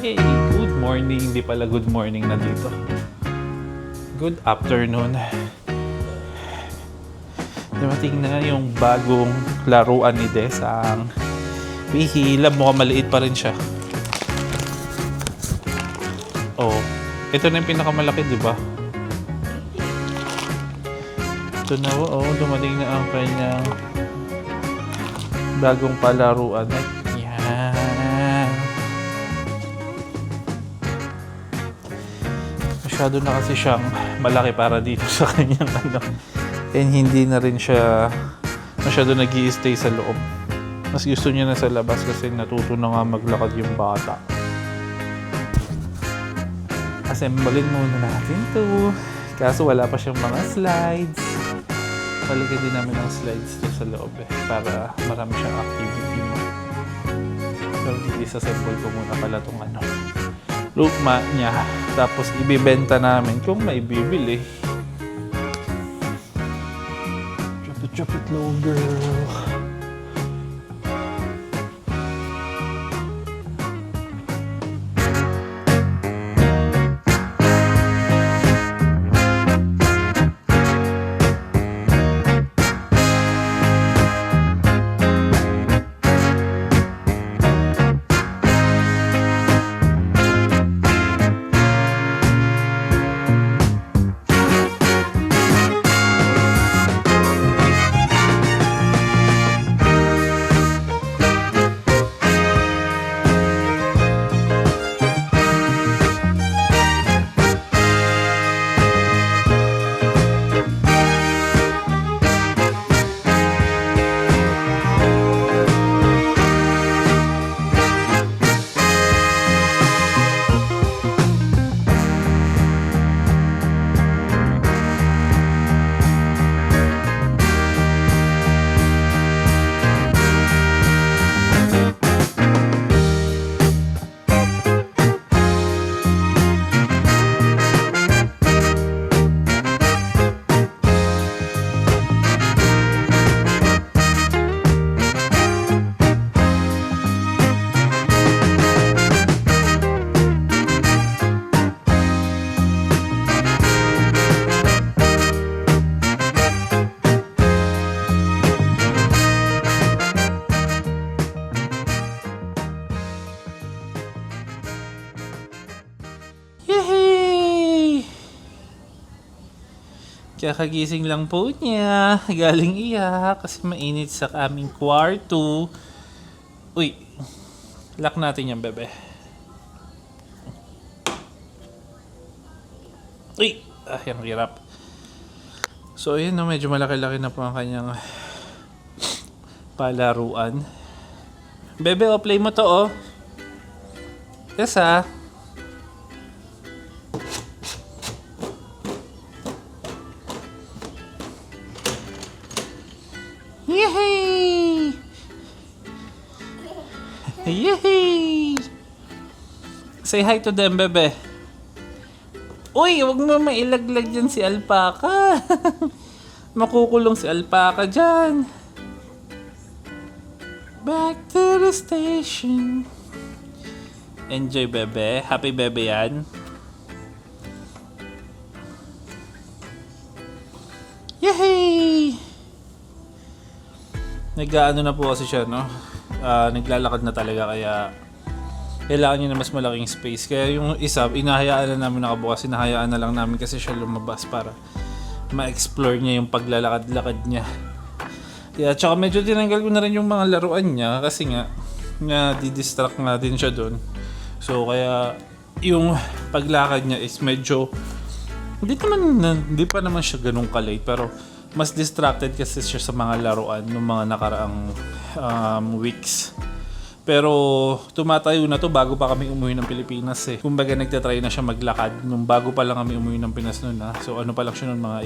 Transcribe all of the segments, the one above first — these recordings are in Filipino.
Hey, good morning. Hindi pala good morning na dito. Good afternoon. Dumating na yung bagong laruan ni Desang. Bihilab, mukhang maliit pa rin siya. Oh, ito na yung pinakamalaki, di ba? Ito na, oh, dumating na ang kanyang bagong palaruan. Yan. Masyado na kasi siyang malaki para dito sa kanyang ano. And hindi na rin siya masyado nag-i-stay sa loob. Mas gusto niya na sa labas kasi natuto na nga maglakad yung bata. Assemblein muna natin to. Kaso wala pa siyang mga slides. Palagyan din namin ng slides to sa loob para marami siyang activity mo. Pero i-assemble ko muna pala itong ano, lukma niya. Tapos ibibenta namin kung may bibili. Chop it low, girl. Yehey! Kakagising lang po niya. Galing iyak kasi mainit sa aming kwarto. Uy, lock natin yan, bebe. Uy! Yung hirap. So, ayun na, medyo malaki-laki na po ang kanyang palaruan. Bebe, play mo to, oh. Yes, ah. Yehey! Yehey! Say hi to them, bebe. Uy, wag mo mailaglag dyan si Alpaca. Makukulong si Alpaca dyan. Back to the station. Enjoy, bebe. Happy, bebe yan. Yehey! Nag-ano na po kasi siya, no? Naglalakad na talaga kaya kailangan niya na mas malaking space. Kaya yung isa, inahayaan na namin nakabukas. Inahayaan na lang namin kasi siya lumabas para ma-explore niya yung paglalakad-lakad niya. Kaya tsaka medyo tinanggal ko na rin yung mga laruan niya kasi nga di-distract nga din siya doon. So kaya yung paglakad niya is medyo hindi pa naman siya ganun kalate pero mas distracted kasi siya sa mga laruan ng mga nakaraang weeks. Pero tumatayo na to bago pa kami umuwi ng Pilipinas eh. Kumbaga nagtatry na siya maglakad nung bago pa lang kami umuwi ng Pinas noon ha. So ano pa lang siya noon, mga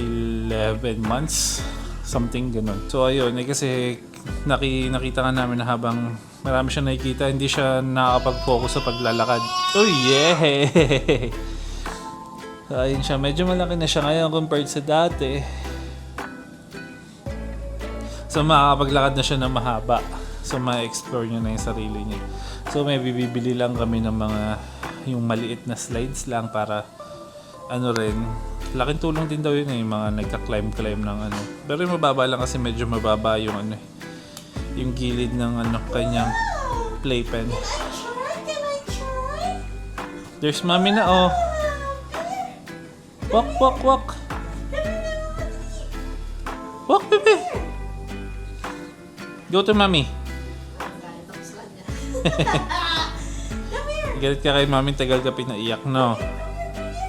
11 months. Something ganun. So ayun, kasi nakita nga namin na habang marami siya nakikita, hindi siya nakakapag-focus sa paglalakad. Oh yeah! So ayun siya, medyo malaki na siya ngayon compared sa dati. So makakapaglakad na siya ng mahaba. So ma-explore niya na yung sarili niya. So may bibili lang kami ng mga yung maliit na slides lang para ano rin, laking tulong din daw yun yung mga nagka-climb ng ano. Pero yung mababa lang kasi medyo mababa yung ano, yung gilid ng ano, kanyang playpen. There's mommy na oh. Walk, walk, walk. Walk, baby. Go to mommy. Galit ka kay mami, tagal ka pinaiyak, no?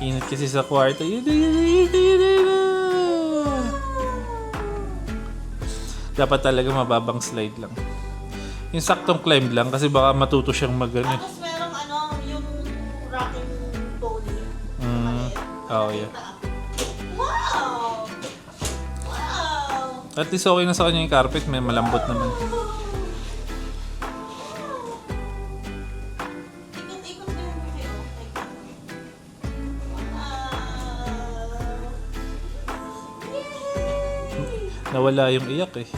Init kasi sa kwarto. Dapat talaga mababang slide lang. Yung saktong climb lang kasi baka matuto siyang mag-ano. Tapos merong ano, yung rocking pony. Oh, yeah. Wow! Wow! At least okay na sa kanya yung carpet, may malambot naman. Ikot-ikot na yung video. Wow! Nawala yung iyak eh.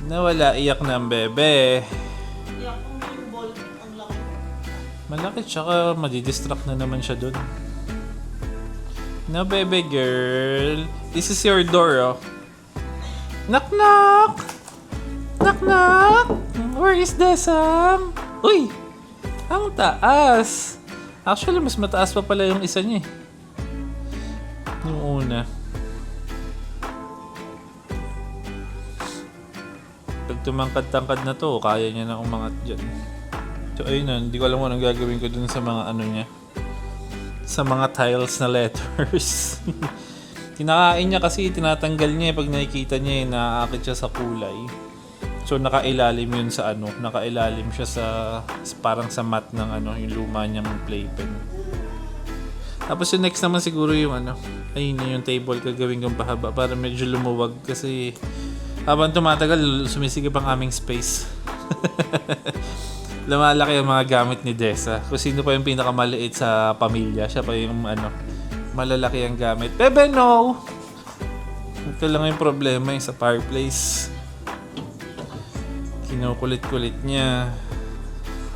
Nawala, iyak na ang bebe. Iyak kung yung ball, ang laki. Malaki, tsaka madidistract na naman siya dun. No, baby girl. This is your door, oh. Knock, knock! Knock, knock! Where is Desam? Uy! Ang taas! Actually, mas mataas pa pala yung isa niya eh. Yung una. Pag tumangkad-tangkad na to, kaya niya na umangat dyan. So ayun na, hindi ko alam kung anong gagawin ko dun sa mga ano niya. Sa mga tiles na letters. Kinakain niya kasi, tinatanggal niya pag nakikita niya naaakit siya sa kulay. So nakailalim yun sa ano, nakailalim siya sa parang sa mat ng ano, yung luma niyang playpen. Tapos yung next naman siguro yung ano, ayun yung table gagawin kong pahaba para medyo lumuwag kasi habang tumatagal sumisigip ang aming space. Lumalaki ang mga gamit ni Desa. Kung sino pa yung pinakamaliit sa pamilya, siya pa yung ano, malalaki ang gamit. Bebe, no! Ito lang yung problema yung sa fireplace. Kinukulit-kulit niya.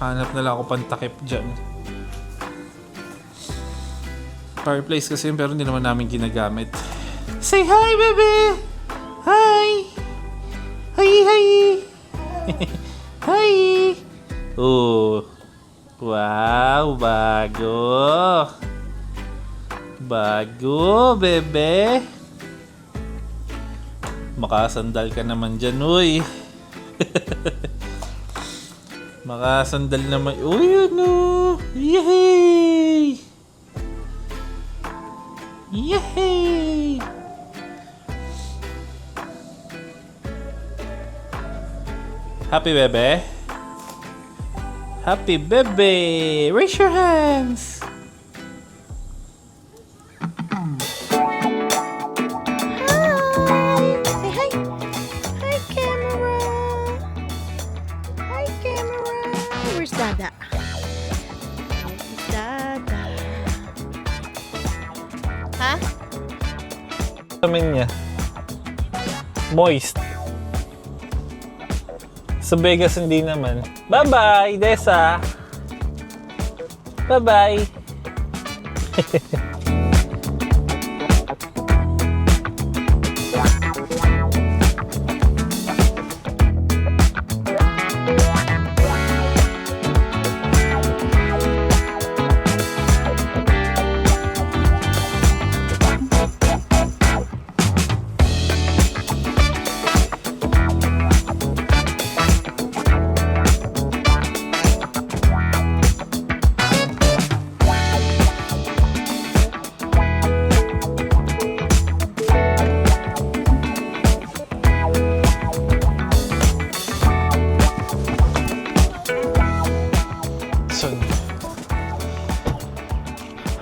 Hanap na lang ako pantakip dyan. Fireplace kasi yun, pero hindi naman namin ginagamit. Say hi, bebe! Hi! Hi, hi! Hi! Oh! Wow! Bago! Bago, bebe! Makasandal ka naman dyan, uy! Makasandal naman. Uy, ano? Yehey! Yehey! Happy bebe? Happy bebe! Raise your hands! Say hi! Hi, camera! Hi, camera! Where's Dada? Where's Dada? Ha? Samin niya. Moist. Sa Vegas hindi naman. Bye-bye, Desa! Bye-bye!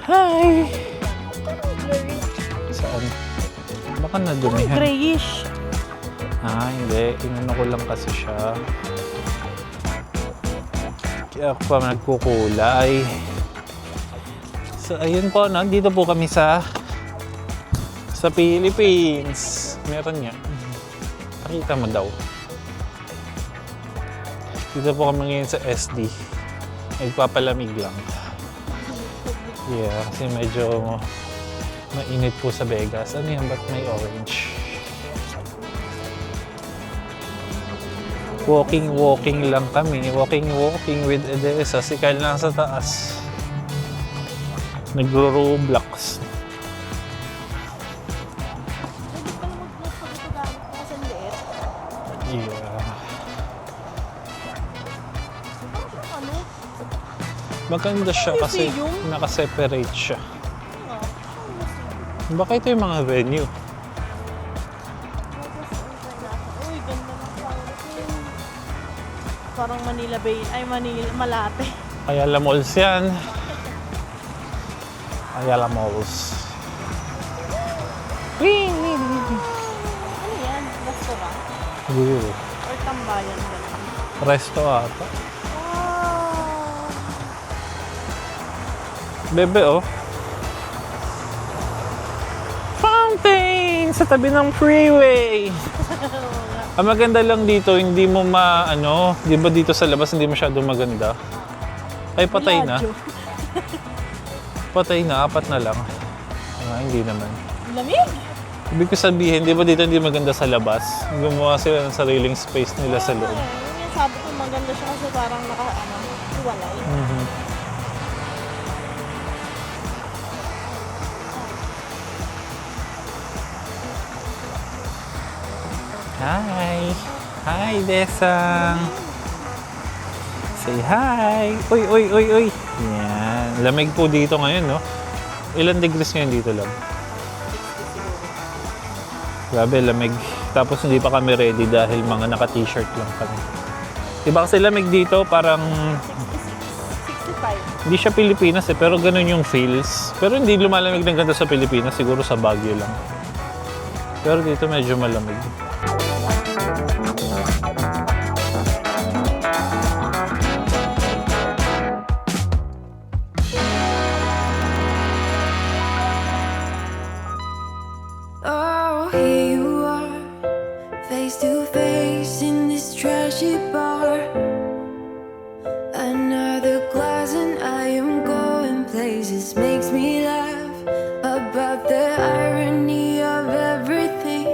Hi! Saan? Baka nadumihan. Grayish. Ah, hindi. Inano ko lang kasi siya. Kaya ako pa nagkukulay. So, ayun po, nandito po kami sa Philippines. Meron nga. Pakita mo daw. Dito po kami ngayon sa SD. Nagpapalamig lang. Yeah, kasi medyo mainit po sa Vegas. Ano yan? Ba't may orange? Walking lang kami. Walking with Edesa. Si Kyle lang sa taas. Nagro-Roblox. Yeah. Maganda siya kasi nakaseparate siya. Baka ito yung mga venue. Uy, ganda ng fountain. Parang Manila Bay, ay Manila, Malate. Ayala Malls yan. Ayala Malls. Ano yan? Restaurant? Siguro. Or tambayan ganun? Resto ata. Wow! Bebe, oh. Fountain! Sa tabi ng freeway! Ang maganda lang dito, hindi mo di ba dito sa labas hindi masyado maganda? Ay, patay na. Bellagio. Patay na, 4 na lang. Hindi naman. Lamig? Ibig ko sabihin, di ba dito hindi maganda sa labas? Gumawa sila ng sariling space nila sa loob. Yun yung sabi ko, maganda siya kasi parang hiwalay. Hi! Hi, Desang! Say hi! Uy! Yan. Lamig po dito ngayon, no? Ilan degrees ngayon dito lang? Grabe, lamig. Tapos hindi pa kami ready dahil mga naka-t-shirt lang kami. Diba kasi lamig dito, parang 65. hindi siya Pilipinas pero ganun yung feels. Pero hindi lumalamig ng ganda sa Pilipinas, siguro sa Baguio lang. Pero dito medyo malamig. Oh, here you are, face to face in this trashy bar. Another glass and I am going places. Makes me laugh about the irony of everything.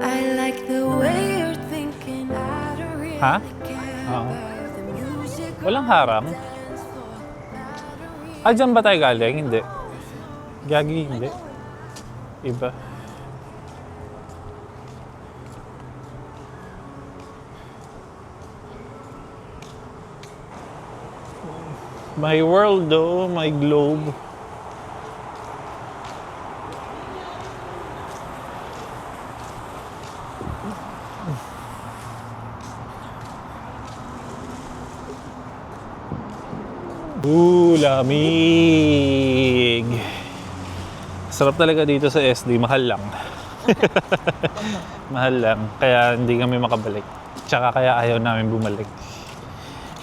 I like the way you're thinking. I don't really Ha? care Oo. about the music. Walang harang. Ah, dyan ba tayo galing? Hindi. Gagi, hindi. Iba. My world though, my globe. Lamig. Sarap talaga dito sa SD, mahal lang. Mahal lang, kaya hindi kami makabalik. Tsaka kaya ayaw namin bumalik.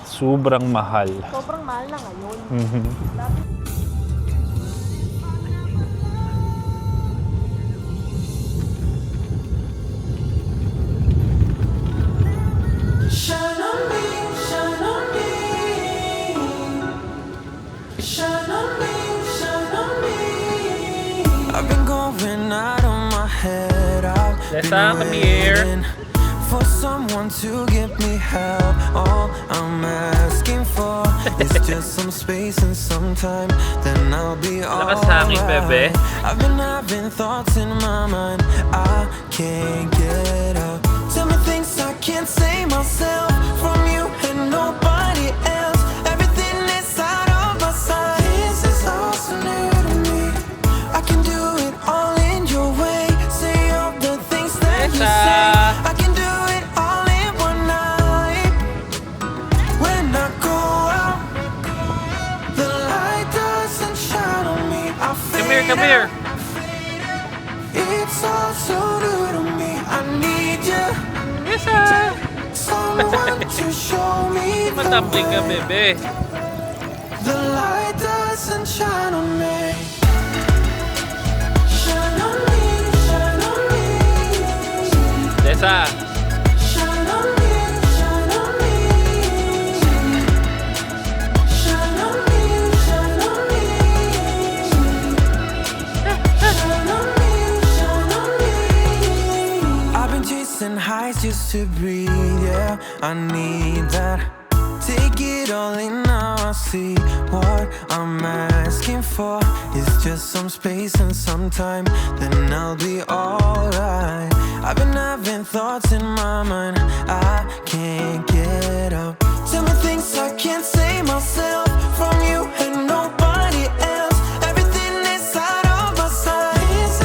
Sobrang mahal. Sobrang mahal na ngayon. Mhm. Shine on me, shine on me. Shine on me, shine on me. I've been going out of my head. I've Let's been come here. waiting for someone to give me help. All I'm asking for is just some space and some time. Then I'll be Lakas hangin, bebe. alright. I've been having thoughts in my mind. I can't get out. Tell me things I can't say myself. From you and nobody else. Everything is out of my sight. This is all so new to me. I can do it all in your way. Say all the things that you say. I can do it all in one night. When I go out, the light doesn't shine on me. I fade Come here. out. It's all so new to me. I need you. Yes, sir. Someone to show me the Matambling ka, way. bebe. The light doesn't shine on me. Shine on me, shine on me. Desa. Shine just to breathe, yeah, I need that. Take it all in now, I see what I'm asking for is just some space and some time, then I'll be alright. I've been having thoughts in my mind I can't get out. Tell me things I can't say myself.